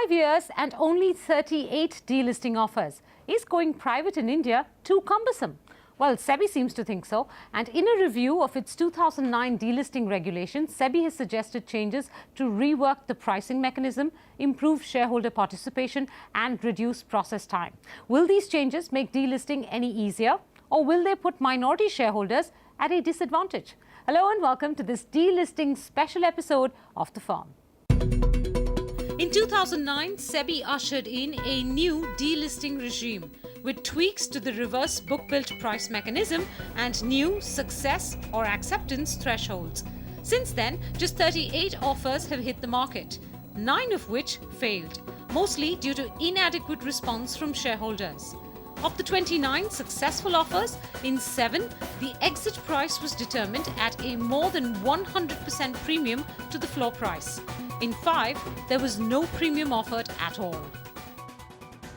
5 years and only 38 delisting offers. Is going private in India too cumbersome? Well, SEBI seems to think so, and in a review of its 2009 delisting regulations, SEBI has suggested changes to rework the pricing mechanism, improve shareholder participation and reduce process time. Will these changes make delisting any easier, or will they put minority shareholders at a disadvantage? Hello and welcome to this delisting special episode of The Firm. In 2009, SEBI ushered in a new delisting regime with tweaks to the reverse book-built price mechanism and new success or acceptance thresholds. Since then, just 38 offers have hit the market, 9 of which failed, mostly due to inadequate response from shareholders. Of the 29 successful offers, in 7, the exit price was determined at a more than 100% premium to the floor price. In 5, there was no premium offered at all.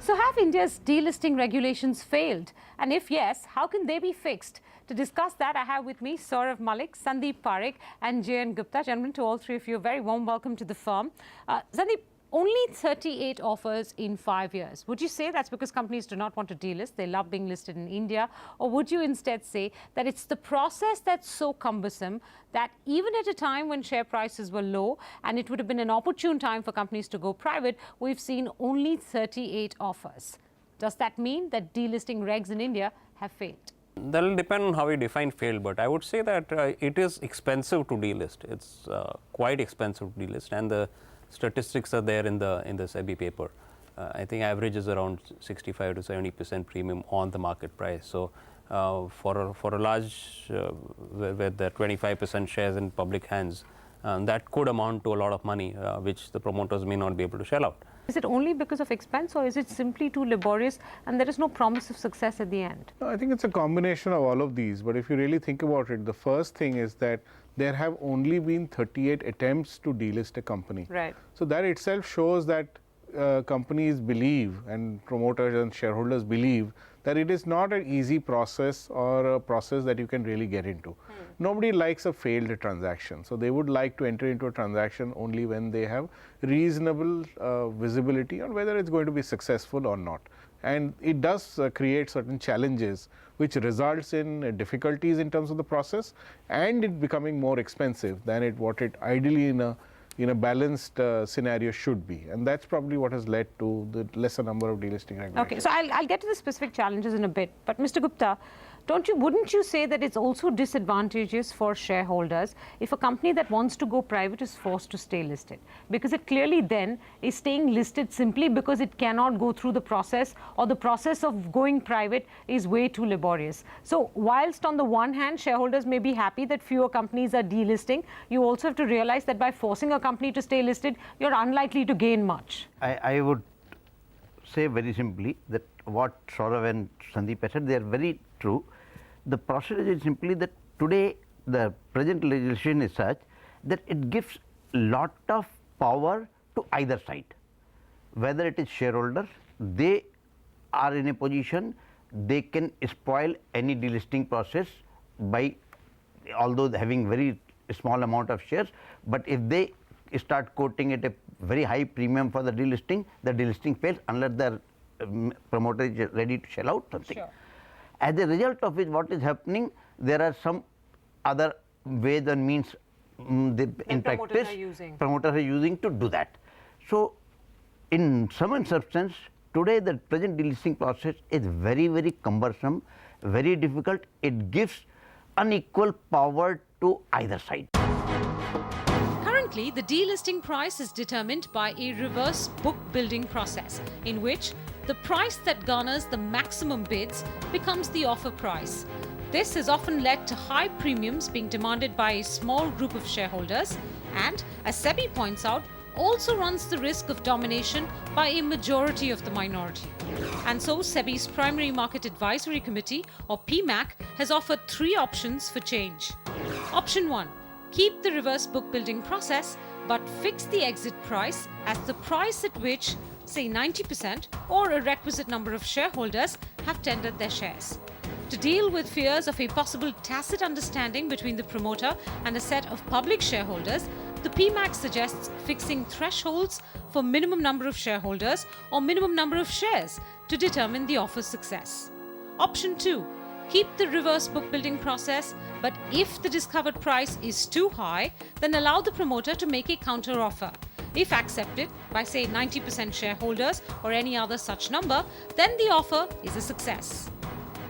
So have India's delisting regulations failed? And if yes, how can they be fixed? To discuss that, I have with me Saurav Malik, Sandeep Parekh and Jayan Gupta. Gentlemen, to all three of you, a very warm welcome to The Firm. Sandeep, only 38 offers in 5 years. Would you say that's because companies do not want to delist, they love being listed in India? Or would you instead say that it's the process that's so cumbersome that even at a time when share prices were low and it would have been an opportune time for companies to go private, we've seen only 38 offers? Does that mean that delisting regs in India have failed? That will depend on how we define failed, but I would say that it is expensive to delist. It's quite expensive to delist, and the statistics are there in the SEBI paper. I think average is around 65 to 70% premium on the market price. So for a large with the 25% shares in public hands, that could amount to a lot of money, which the promoters may not be able to shell out. Is it only because of expense, or is it simply too laborious and there is no promise of success at the end? No, I think it's a combination of all of these. But if you really think about it, the first thing is that there have only been 38 attempts to delist a company. Right. So that itself shows that companies believe, and promoters and shareholders believe, that it is not an easy process or a process that you can really get into. Nobody likes a failed transaction. So they would like to enter into a transaction only when they have reasonable visibility on whether it's going to be successful or not. And it does create certain challenges which results in difficulties in terms of the process and it becoming more expensive than what it ideally in a balanced scenario should be. And that's probably what has led to the lesser number of delisting regulations. Okay, so I'll get to the specific challenges in a bit. But Mr. Gupta, wouldn't you say that it's also disadvantageous for shareholders if a company that wants to go private is forced to stay listed? Because it clearly then is staying listed simply because it cannot go through the process, or the process of going private is way too laborious. So whilst on the one hand, shareholders may be happy that fewer companies are delisting, you also have to realize that by forcing a company to stay listed, you're unlikely to gain much. I would say very simply that what Saurav and Sandeep said, they are very true. The process is simply that today the present legislation is such that it gives lot of power to either side. Whether it is shareholders, they are in a position, they can spoil any delisting process by, although having very small amount of shares, but if they start quoting at a very high premium for the delisting fails unless the promoter is ready to shell out something. Sure. As a result of which, what is happening, there are some other ways and means in practice promoters are using to do that. So in sum and substance, today the present delisting process is very, very cumbersome, very difficult. It gives unequal power to either side. Currently, the delisting price is determined by a reverse book building process in which the price that garners the maximum bids becomes the offer price. This has often led to high premiums being demanded by a small group of shareholders and, as SEBI points out, also runs the risk of domination by a majority of the minority. And so SEBI's Primary Market Advisory Committee, or PMAC, has offered 3 options for change. Option 1. Keep the reverse book building process but fix the exit price as the price at which, say 90% or a requisite number of shareholders have tendered their shares. To deal with fears of a possible tacit understanding between the promoter and a set of public shareholders, The PMAX suggests fixing thresholds for minimum number of shareholders or minimum number of shares to determine the offer's success. Option 2. Keep the reverse book building process, but if the discovered price is too high, then allow the promoter to make a counter offer. If accepted by, say, 90% shareholders or any other such number, then the offer is a success.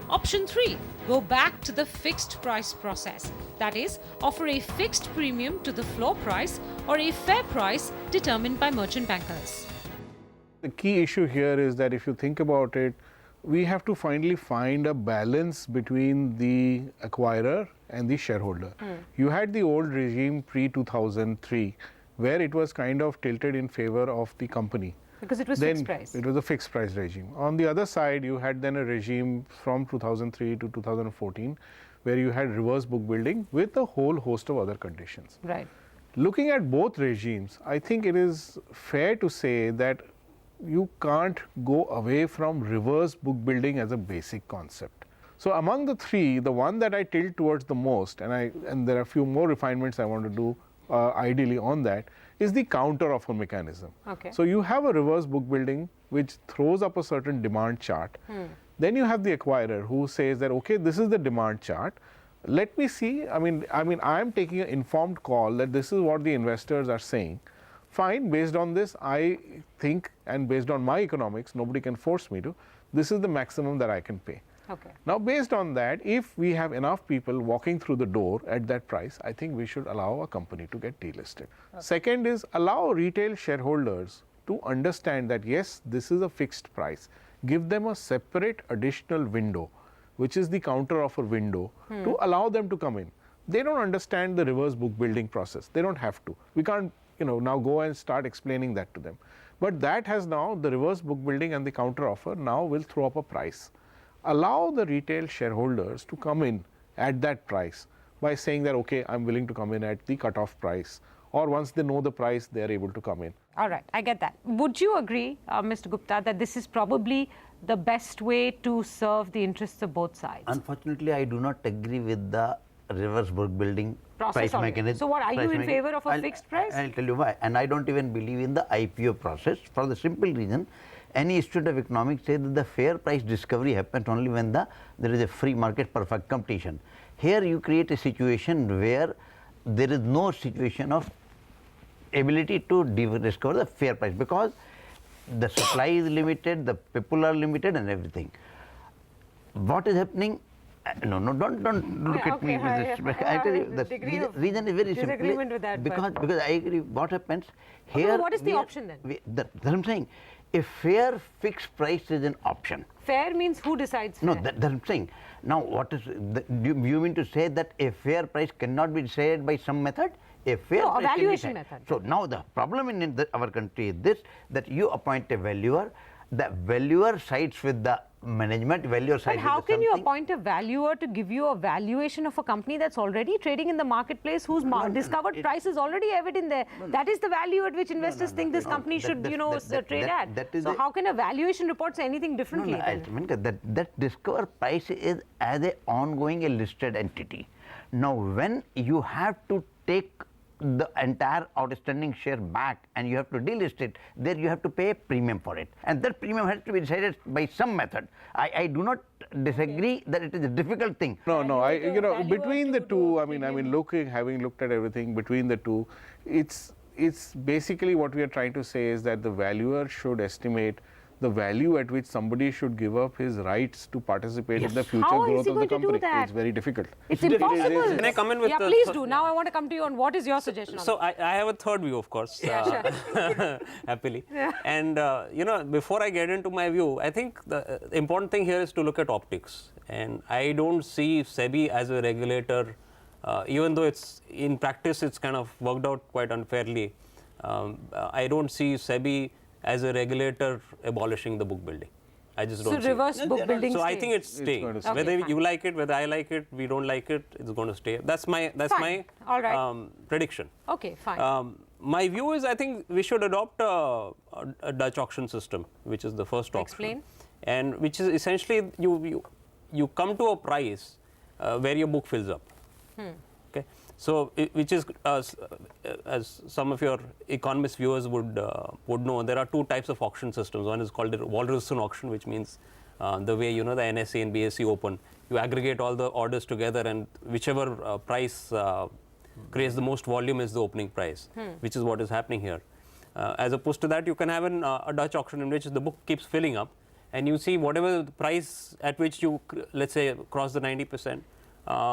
Option 3. Go back to the fixed price process. That is, offer a fixed premium to the floor price or a fair price determined by merchant bankers. The key issue here is that if you think about it, we have to finally find a balance between the acquirer and the shareholder. You had the old regime pre-2003 where it was kind of tilted in favor of the company. Because it was fixed price. It was a fixed price regime. On the other side, you had then a regime from 2003 to 2014 where you had reverse book building with a whole host of other conditions. Right. Looking at both regimes, I think it is fair to say that you can't go away from reverse book building as a basic concept. So among the three, the one that I tilt towards the most, and there are a few more refinements I want to do ideally on that, is the counter offer mechanism. Okay. So you have a reverse book building which throws up a certain demand chart. Then you have the acquirer who says that, okay, this is the demand chart. Let me see. I mean, I'm taking an informed call that this is what the investors are saying. Fine, based on this, I think, and based on my economics, nobody can force me to, this is the maximum that I can pay. Okay. Now, based on that, if we have enough people walking through the door at that price, I think we should allow a company to get delisted. Okay. Second is allow retail shareholders to understand that, yes, this is a fixed price. Give them a separate additional window, which is the counter offer window, to allow them to come in. They don't understand the reverse book building process. They don't have to. We can't now go and start explaining that to them. But that has now, the reverse book building and the counter offer now will throw up a price. Allow the retail shareholders to come in at that price by saying that, okay, I'm willing to come in at the cutoff price, or once they know the price, they are able to come in. All right, I get that. Would you agree, Mr. Gupta, that this is probably the best way to serve the interests of both sides? Unfortunately, I do not agree with the reverse book building price mechanism. So what, are you in favor of a fixed price? I'll tell you why. And I don't even believe in the IPO process for the simple reason, any student of economics says that the fair price discovery happens only when there is a free market perfect competition. Here you create a situation where there is no situation of ability to discover the fair price because the supply is limited, the people are limited and everything. What is happening? No, don't look at me with this. I tell you, the reason is very simple. Because I agree. What happens here? What is the option then? That's what I'm saying. A fair fixed price is an option. Fair means who decides fair? No, that's what I'm saying. Now, what is you mean to say that a fair price cannot be decided by some method? A fair price valuation method. So now the problem in our country is this: that you appoint a valuer. The valuer sides with the management, valuer sides with the But how can you appoint a valuer to give you a valuation of a company that's already trading in the marketplace, whose discovered price is already evident there? That is the value at which investors think this company should, trade at. So how can a valuation report say anything differently? That discovered price is as a ongoing a listed entity. Now, when you have to take the entire outstanding share back and you have to delist it, there you have to pay a premium for it, and that premium has to be decided by some method. I do not disagree that it is a difficult thing. No, between the two, having looked at everything between the two, it's basically what we are trying to say is that the valuer should estimate the value at which somebody should give up his rights to participate in the future growth of the company. It's very difficult. It's impossible. Can I come in with Yeah, please do. Now I want to come to you on what is your suggestion. So I have a third view, of course, happily. Yeah. And before I get into my view, I think the important thing here is to look at optics. And I don't see SEBI as a regulator, even though it's in practice it's kind of worked out quite unfairly. I don't see SEBI as a regulator abolishing the book building. I just don't see reverse book building. So I think it's staying. Whether you like it, whether I like it, we don't like it, it's going to stay. That's my All right. prediction. Okay, fine. My view is I think we should adopt a Dutch auction system, which is the first option. Explain. And which is essentially you come to a price where your book fills up. Okay. So, which is as some of your economist viewers would know, there are two types of auction systems. One is called the Walrus auction, which means the way the NSE and BSE open, you aggregate all the orders together, and whichever price creates the most volume is the opening price, which is what is happening here. As opposed to that, you can have a Dutch auction in which the book keeps filling up, and you see whatever the price at which you, let's say, cross the 90%,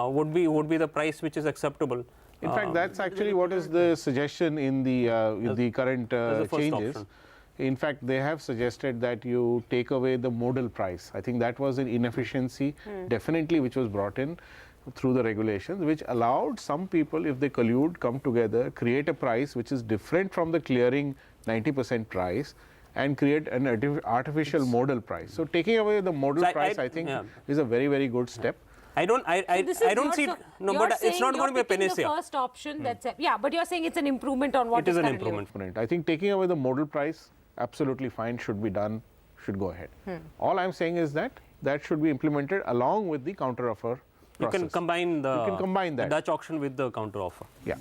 would be the price which is acceptable. In fact, that's actually what is the suggestion in the current changes. Option. In fact, they have suggested that you take away the modal price. I think that was an inefficiency, definitely, which was brought in through the regulations, which allowed some people, if they collude, come together, create a price which is different from the clearing 90% price, and create an artificial modal price. So taking away the modal price, I think, is a very, very good step. I don't see no, but it's not going to be a panacea. The first option, that's it. Yeah, but you're saying it's an improvement on what it is an currently improvement. I think taking away the modal price, absolutely fine, should be done, should go ahead. All I'm saying is that that should be implemented along with the counter offer process. You can combine the Dutch auction with the counter offer. Yeah.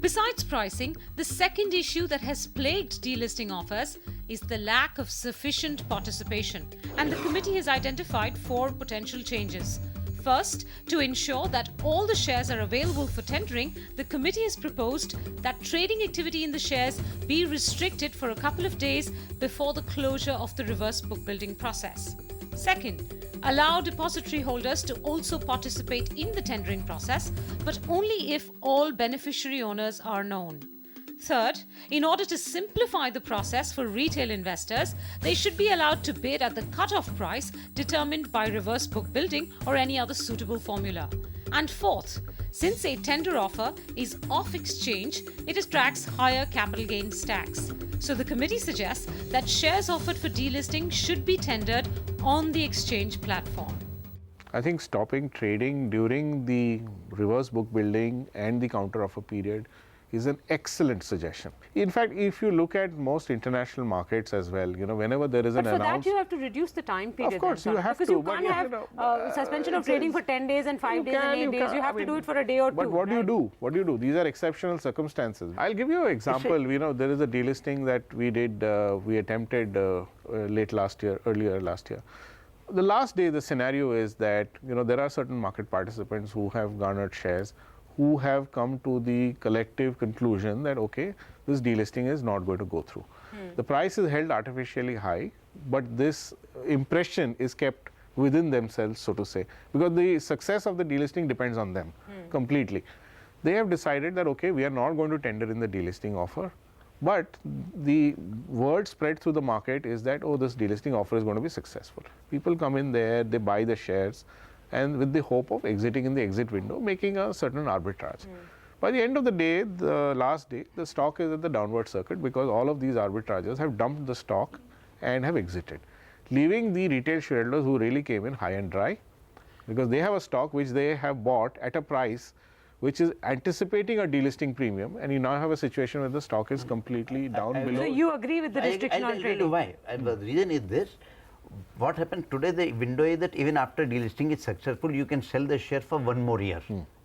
Besides pricing, the second issue that has plagued delisting offers is the lack of sufficient participation, and the committee has identified 4 potential changes. First, to ensure that all the shares are available for tendering, the committee has proposed that trading activity in the shares be restricted for a couple of days before the closure of the reverse book building process. Second, allow depository holders to also participate in the tendering process, but only if all beneficiary owners are known. Third, in order to simplify the process for retail investors, they should be allowed to bid at the cut-off price determined by reverse book building or any other suitable formula. And fourth, since a tender offer is off exchange, it attracts higher capital gains tax. So the committee suggests that shares offered for delisting should be tendered on the exchange platform. I think stopping trading during the reverse book building and the counter offer period is an excellent suggestion. In fact, if you look at most international markets as well, whenever there is an announcement. But for that, you have to reduce the time period. Of course, you have because to. Because you can't have suspension of trading for 10 days and 5 days and 8 days. You have to do it for a day or two. But what do you do? What do you do? These are exceptional circumstances. I'll give you an example. There is a delisting that we did, we attempted earlier last year. The last day, the scenario is that, there are certain market participants who have garnered shares, who have come to the collective conclusion that, okay, this delisting is not going to go through. The price is held artificially high, but this impression is kept within themselves, so to say, because the success of the delisting depends on them completely. They have decided that, okay, we are not going to tender in the delisting offer, but the word spread through the market is that, oh, this delisting offer is going to be successful. People come in there, they buy the shares, and with the hope of exiting in the exit window, making a certain arbitrage. By the end of the day, the last day, the stock is at the downward circuit because all of these arbitragers have dumped the stock and have exited, leaving the retail shareholders who really came in high and dry, because they have a stock which they have bought at a price which is anticipating a delisting premium, and you now have a situation where the stock is completely down below. So you agree with the restriction on trading? I'll tell you why. And the reason is this. What happened today, the window is that even after delisting is successful, you can sell the share for 1 more year.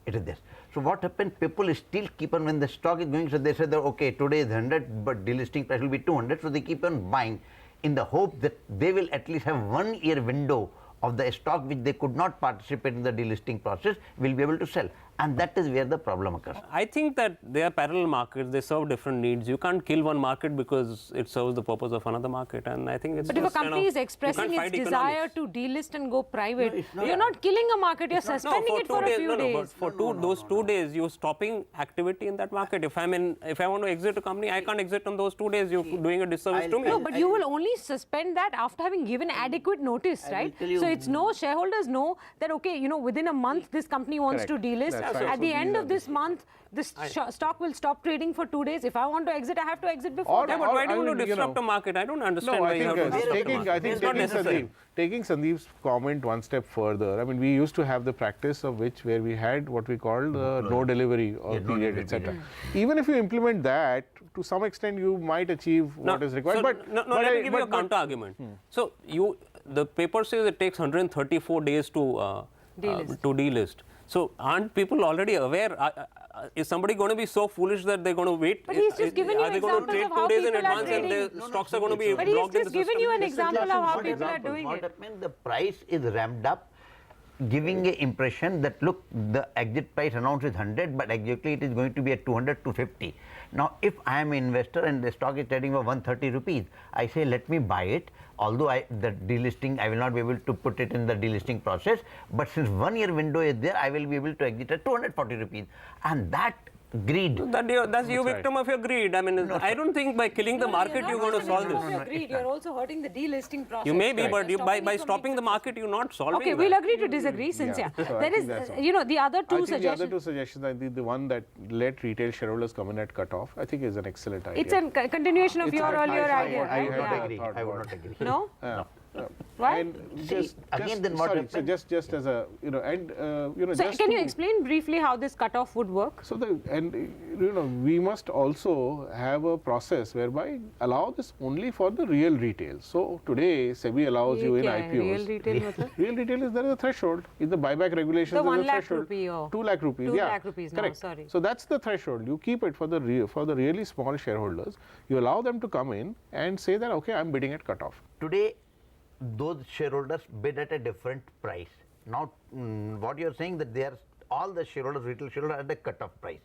It is there. So what happened, people still keep on, when the stock is going, so they said that, okay, today is 100, but delisting price will be 200, so they keep on buying in the hope that they will at least have 1 year window of the stock which they could not participate in the delisting process, will be able to sell. And that is where the problem occurs. I think that they are parallel markets, they serve different needs. You can't kill one market because it serves the purpose of another market, and I think it's But if a company is expressing its desire to delist and go private, you're not killing a market, you're suspending it for a few days. But for those 2 days, you're stopping activity in that market. If I want to exit a company, I can't exit on those 2 days. You're doing a disservice to me. No, but you will only suspend that after having given adequate notice, right? So it's shareholders know that, okay, within a month this company wants to delist. At the end of this month, this stock will stop trading for 2 days. If I want to exit, I have to exit before that. But why do you want to disrupt a market? I don't understand why you have to disrupt a market. Taking Sandeep's comment one step further, I mean, we used to have the practice of where we had what we called the no delivery or period, etc. Even if you implement that, to some extent you might achieve what is required. Let me give you a counter argument. So the paper says it takes 134 days to delist. So aren't people already aware? Is somebody going to be so foolish that they're going to wait? But he's just given you are they going to examples trade of how 2 days in people are advance and trading. the stocks are going to be But he's blocked in the just given system? you an example of how people are doing what it. happened, the price is ramped up, giving an impression that look, the exit price announced is 100, but actually it is going to be at 200, 250. Now, if I am an investor and the stock is trading for 130 rupees, I say let me buy it. Although the delisting, I will not be able to put it in the delisting process, but since 1 year window is there, I will be able to exit at 240 rupees, and that greed. That's you victim of your greed. I mean, I don't think by killing the market you're going to solve this. Greed. You're also hurting the delisting process. You may be, but by stopping the market, you're not solving Okay, that. we'll agree to disagree, Cynthia. So I There think is, that's all. the other two I think the suggestions. other two suggestions, I think the one that let retail shareholders come in at cutoff, I think is an excellent idea. It's a continuation of It's your a- earlier I- idea. I- right? I- Yeah. agree. I would not agree. No? No. Why? And just, again, then what sorry, happened? so just as a, and So just can to- you explain briefly how this cutoff would work? So we must also have a process whereby allow this only for the real retail. So today SEBI allows you in Ye kya hai? Real IPOs. retail matlab? Real retail is there is a threshold in the buyback regulations. The there is 1 a lakh threshold. rupee or 2 lakh rupees. 2 yeah, lakh rupees now, correct. sorry. So that's the threshold. You keep it for the really small shareholders. You allow them to come in and say that okay, I'm bidding at cutoff. Today, those shareholders bid at a different price. Now, what you are saying that they are all the shareholders, retail shareholders, at the cut-off price.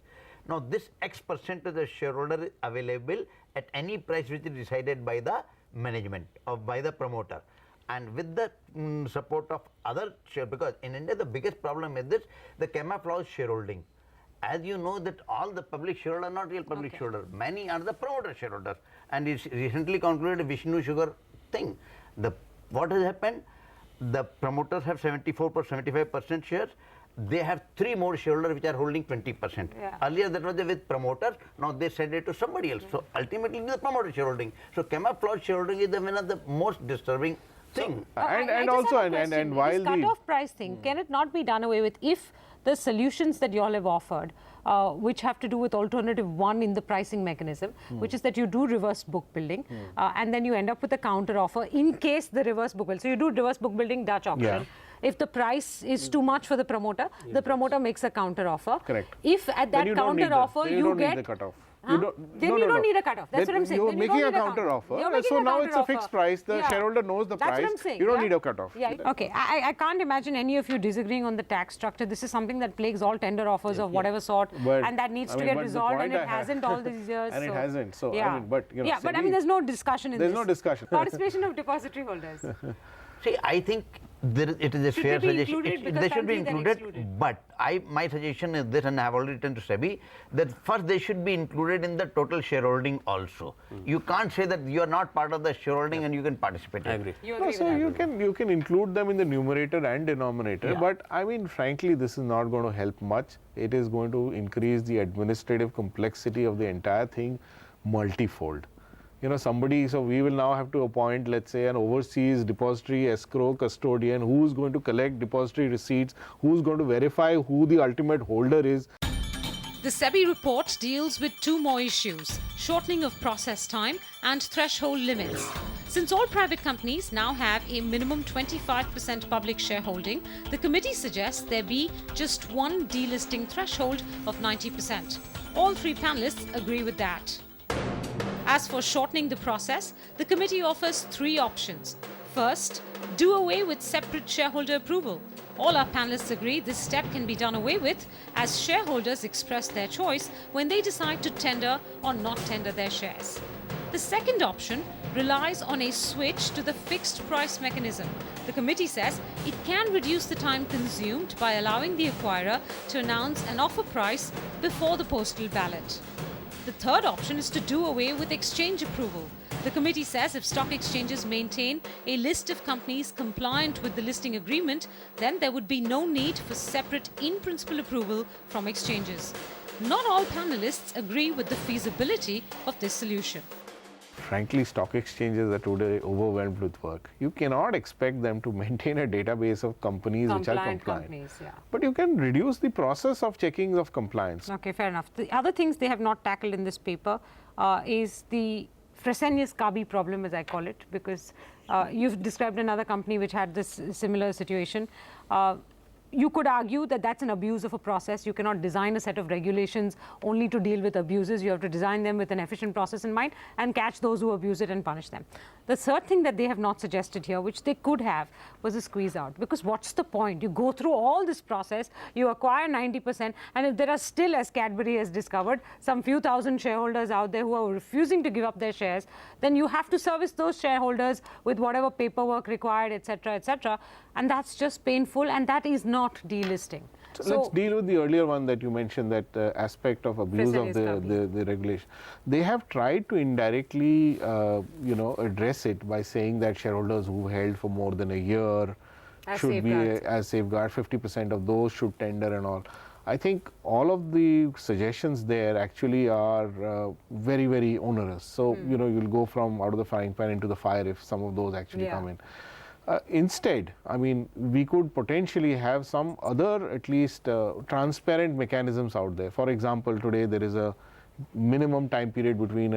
Now, this X% of the shareholder is available at any price which is decided by the management or by the promoter. And with the support of other share, because in India the biggest problem is this, the camouflage shareholding. As you know that all the public shareholders are not real public shareholders. Many are the promoter shareholders. And it's recently concluded Vishnu Sugar thing. What has happened? The promoters have 74%, 75% shares. They have 3 more shareholders which are holding 20%. Yeah. Earlier that was with promoters. Now they send it to somebody else. So ultimately the promoter shareholding. So camouflage shareholding is one of the most disturbing thing. I And just also have a question. and while this the cut-off price thing, can it not be done away with if the solutions that you all have offered, which have to do with alternative one in the pricing mechanism, which is that you do reverse book building, and then you end up with a counter offer in case the reverse book build. So you do reverse book building, Dutch auction. Yeah. If the price is too much for the promoter, the promoter makes a counter offer. Correct. If at Then that you don't need counter offer then you you don't get need the cutoff. Huh? Then you don't need a cutoff. That's Then what I'm saying. You're Then you making don't a need counter offer. You're making So a now it's a counteroffer. fixed price. The Yeah. shareholder knows the That's price. what I'm saying. You don't yeah. need a cutoff. Yeah. Okay. I can't imagine any of you disagreeing on the tax structure. This is something that plagues all tender offers of whatever sort, But, and that needs I to mean, get but the resolved, and point it I have- hasn't all these years. And it hasn't. So, I yeah. mean, but, yeah, but I SEBI mean, there's no discussion in there's this. no discussion. Participation of depository holders. See, I think it is a Should fair they be suggestion. included? Because They should be currently they're included, excluded. but my suggestion is this, and I have already written to SEBI, that first they should be included in the total shareholding also. You can't say that you are not part of the shareholding and you can participate. I agree. You No, agree so with that? you can include them in the numerator and denominator, Yeah. but I mean frankly this is not going to help much. It is going to increase the administrative complexity of the entire thing multifold. So we will now have to appoint, let's say, an overseas depository escrow custodian who's going to collect depository receipts, who's going to verify who the ultimate holder is. The SEBI report deals with 2 more issues, shortening of process time and threshold limits. Since all private companies now have a minimum 25% public shareholding, the committee suggests there be just one delisting threshold of 90%. All 3 panelists agree with that. As for shortening the process, the committee offers 3 options. First, do away with separate shareholder approval. All our panelists agree this step can be done away with as shareholders express their choice when they decide to tender or not tender their shares. The second option relies on a switch to the fixed price mechanism. The committee says it can reduce the time consumed by allowing the acquirer to announce an offer price before the postal ballot. The third option is to do away with exchange approval. The committee says if stock exchanges maintain a list of companies compliant with the listing agreement, then there would be no need for separate in-principle approval from exchanges. Not all panelists agree with the feasibility of this solution. Frankly, stock exchanges are today overwhelmed with work. You cannot expect them to maintain a database of companies which are compliant. Companies, yeah. But you can reduce the process of checking of compliance. Okay, fair enough. The other things they have not tackled in this paper is the Fresenius Kabi problem, as I call it, because you've described another company which had this similar situation. You could argue that that's an abuse of a process. You cannot design a set of regulations only to deal with abuses. You have to design them with an efficient process in mind and catch those who abuse it and punish them. The third thing that they have not suggested here, which they could have, was a squeeze out. Because what's the point? You go through all this process, you acquire 90%, and if there are still, as Cadbury has discovered, some few thousand shareholders out there who are refusing to give up their shares, then you have to service those shareholders with whatever paperwork required, etc., etc. And that's just painful, and that is not delisting. So let's deal with the earlier one that you mentioned, that aspect of abuse of the regulation. They have tried to indirectly, address it by saying that shareholders who held for more than a year should be as safeguard. 50% of those should tender and all. I think all of the suggestions there actually are very, very onerous. So you'll go from out of the frying pan into the fire if some of those actually come in. Instead, I mean, we could potentially have some other, at least transparent mechanisms out there. For example, today there is a minimum time period between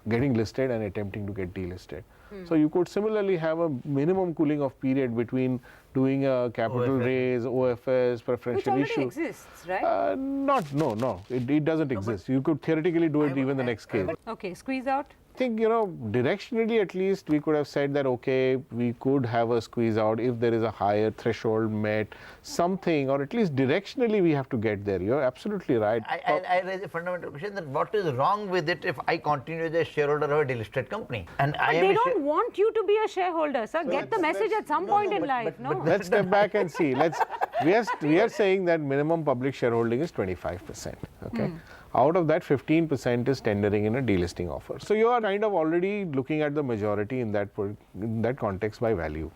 getting listed and attempting to get delisted. So you could similarly have a minimum cooling off period between doing a capital raise, OFS, preferential issue. Which already exists, right? No, it doesn't exist. You could theoretically do it even the next case. Okay, squeeze out. I think, directionally at least we could have said that, okay, we could have a squeeze out if there is a higher threshold met, something, or at least directionally we have to get there. You're absolutely right. I raise a fundamental question that what is wrong with it if I continue as a shareholder of a delisted company? And but they don't want you to be a shareholder, sir. So get the message at some point in life, no? Let's step back and see. We are saying that minimum public shareholding is 25%. Okay. Out of that, 15% is tendering in a delisting offer. So you are kind of already looking at the majority in that context by value.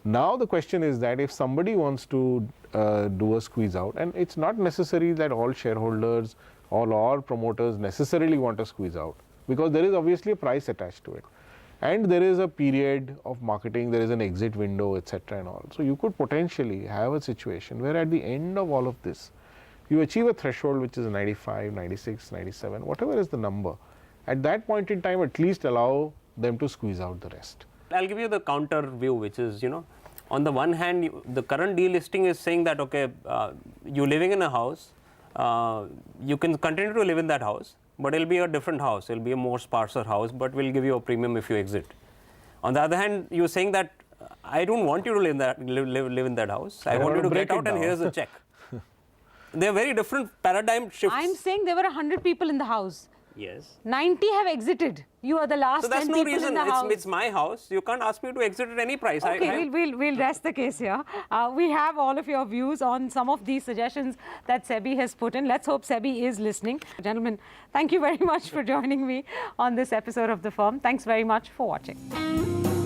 Now the question is that if somebody wants to do a squeeze out, and it's not necessary that all shareholders, all promoters necessarily want a squeeze out, because there is obviously a price attached to it. And there is a period of marketing, there is an exit window, etc. and all. So you could potentially have a situation where at the end of all of this, you achieve a threshold which is 95, 96, 97, whatever is the number. At that point in time, at least allow them to squeeze out the rest. I'll give you the counter view, which is, on the one hand, the current delisting is saying that, okay, you're living in a house, you can continue to live in that house, but it'll be a different house, it'll be a more sparser house, but we'll give you a premium if you exit. On the other hand, you're saying that I don't want you to live in that house, I want you to get out and here's a check. They're very different paradigm shifts. I'm saying there were 100 people in the house. Yes. 90 have exited. You are the last 10 people in the house. It's my house. You can't ask me to exit at any price. Okay, we'll rest the case here. We have all of your views on some of these suggestions that SEBI has put in. Let's hope SEBI is listening. Gentlemen, thank you very much for joining me on this episode of The Firm. Thanks very much for watching.